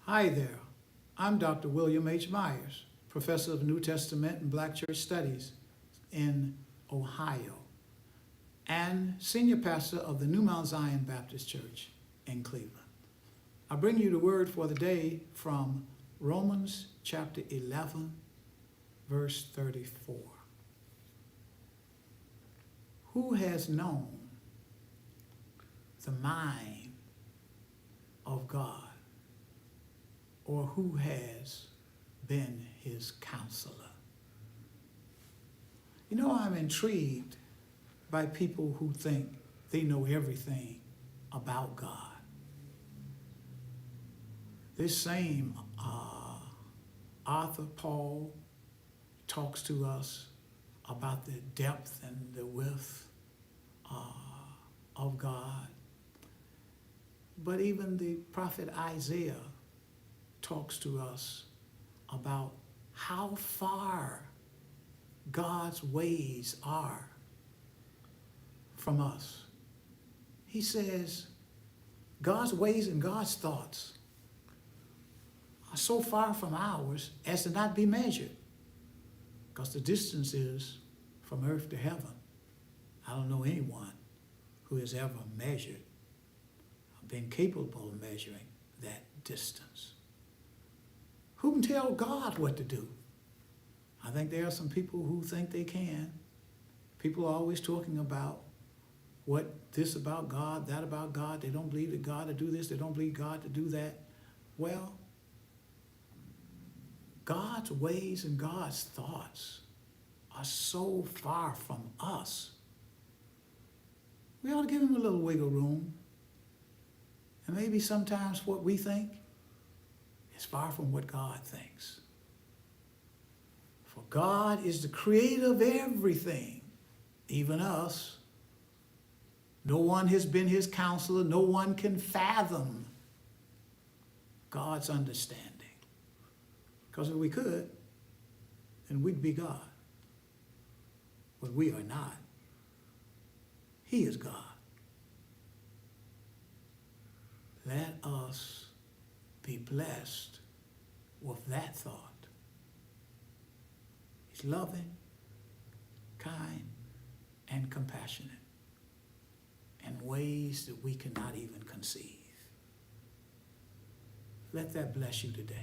Hi there. I'm Dr. William H. Myers, professor of New Testament and Black Church Studies in Ohio, and senior pastor of the New Mount Zion Baptist Church in Cleveland. I bring you the word for the day from Romans chapter 11, verse 34. Who has known the mind of God? Or who has been his counselor? You know, I'm intrigued by people who think they know everything about God. This same Arthur Paul talks to us about the depth and the width of God. But even the prophet Isaiah talks to us about how far God's ways are from us. He says God's ways and God's thoughts are so far from ours as to not be measured, because the distance is from earth to heaven. I don't know anyone who has ever measured or been capable of measuring that distance. Who can tell God what to do? I think there are some people who think they can. People are always talking about what this about God, that about God. They don't believe that God to do this. They don't believe God to do that. Well, God's ways and God's thoughts are so far from us. We ought to give him a little wiggle room. And maybe sometimes what we think is far from what God thinks. For God is the creator of everything, even us. No one has been his counselor. No one can fathom God's understanding. Because if we could, then we'd be God. But we are not. He is God. Let us be blessed with that thought. He's loving, kind, and compassionate in ways that we cannot even conceive. Let that bless you today.